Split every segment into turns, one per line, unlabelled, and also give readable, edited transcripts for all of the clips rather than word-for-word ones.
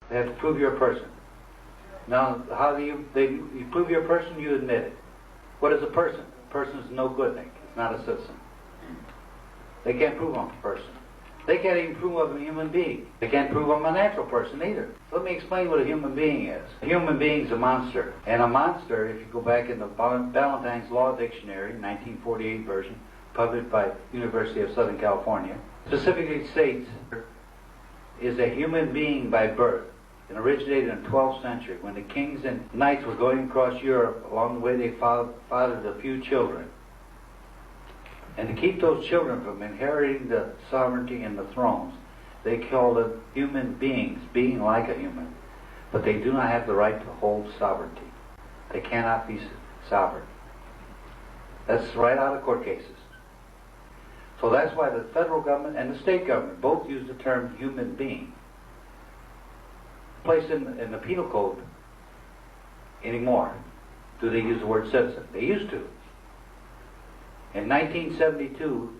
They have to prove you're a person. Now, how do you prove you're a person? You admit it. What is a person? A person is no good thing. It's not a citizen. They can't prove I'm a person. They can't even prove I'm a human being. They can't prove I'm a natural person either. Let me explain what a human being is. A human being is a monster. And a monster, if you go back in the Ballantyne's Law Dictionary, 1948 version, published by University of Southern California, specifically states, is a human being by birth, and originated in the 12th century when the kings and knights were going across Europe. Along the way they fathered a few children. And to keep those children from inheriting the sovereignty and the thrones, they called them human beings, being like a human. But they do not have the right to hold sovereignty. They cannot be sovereign. That's right out of court cases. So that's why the federal government and the state government both use the term human being. Placed in the penal code anymore. Do they use the word citizen? They used to. In 1972,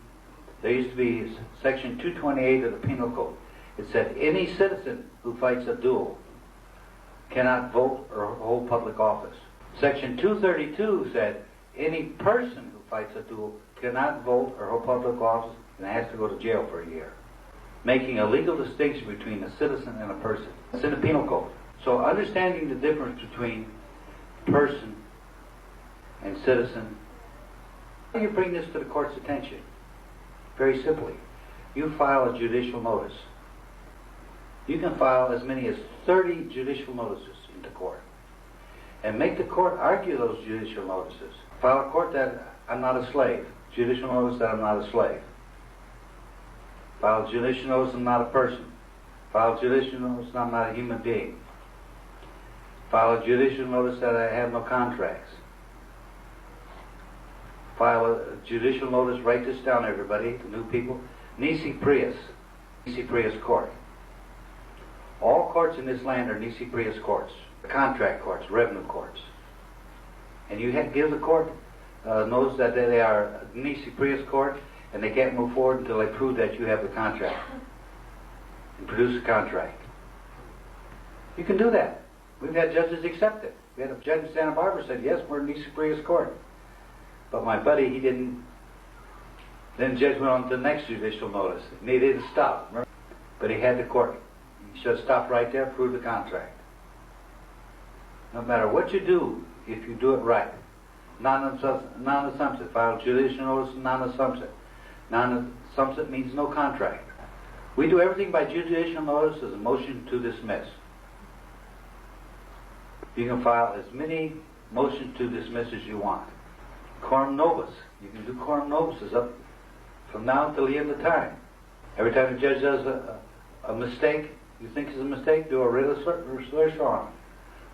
there used to be section 228 of the penal code. It said any citizen who fights a duel cannot vote or hold public office. Section 232 said any person who fights a duel cannot vote or hold public office and has to go to jail for a year, making a legal distinction between a citizen and a person. It's in the penal code. So understanding the difference between person and citizen, how do you bring this to the court's attention? Very simply, you file a judicial notice. You can file as many as 30 judicial notices into court and make the court argue those judicial notices. File a court that I'm not a slave. Judicial notice that I'm not a slave. File judicial notice I'm not a person. File judicial notice I'm not a human being. File a judicial notice that I have no contracts. File a judicial notice, write this down everybody, the new people. Nisi Prius court. All courts in this land are Nisi Prius courts. Contract courts, revenue courts. And you have to give the court notice that they are Nisi Prius court, and they can't move forward until they prove that you have the contract and produce a contract. You can do that. We've had judges accept it. We had a judge in Santa Barbara said, yes, we're in Nisi Prius court. But my buddy, he didn't. Then the judge went on to the next judicial notice. And he didn't stop. Remember? But he had the court. He should have stopped right there, prove the contract. No matter what you do, if you do it right. Non-assumptive. File judicial notice, non-assumptive. Non-assumptive means no contract. We do everything by judicial notice as a motion to dismiss. You can file as many motions to dismiss as you want. Quorum nobis. You can do quorum nobis up from now until the end of time. Every time the judge does a mistake, you think is a mistake, do a writ of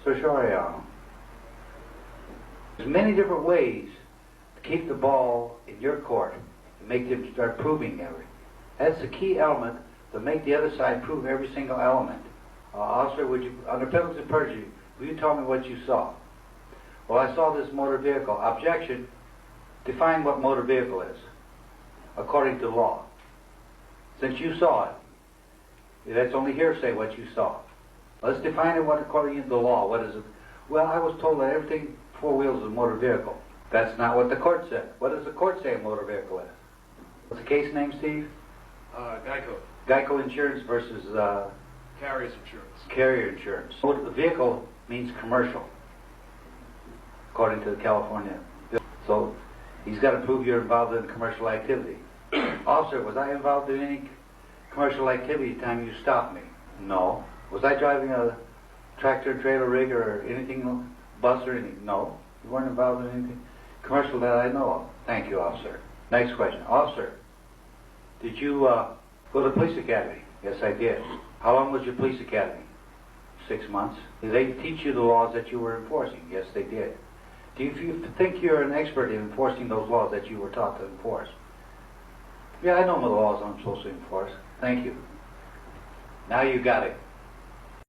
certiorari. There's many different ways to keep the ball in your court and make them start proving everything. That's the key element to make the other side prove every single element. Officer, would you, under penalty of perjury, will you tell me what you saw? Well, I saw this motor vehicle. Objection. Define what motor vehicle is, according to law. Since you saw it, that's only hearsay what you saw. Let's define it according to the law. What is it? Well, I was told that everything four wheels is a motor vehicle. That's not what the court said. What does the court say a motor vehicle is? What's the case name, Steve?
Geico.
Geico Insurance versus
Carrier's insurance.
Carrier Insurance. The vehicle means commercial, according to the California. So he's got to prove you're involved in commercial activity. Officer, was I involved in any commercial activity the time you stopped me? No. Was I driving a tractor, trailer rig, or anything, bus or anything? No. You weren't involved in anything commercial that I know of. Thank you, officer. Next question. Officer, did you go to the police academy? Yes, I did. How long was your police academy? 6 months. Did they teach you the laws that you were enforcing? Yes, they did. Do you think you're an expert in enforcing those laws that you were taught to enforce? Yeah, I know the laws I'm supposed to enforce. Thank you. Now you got it.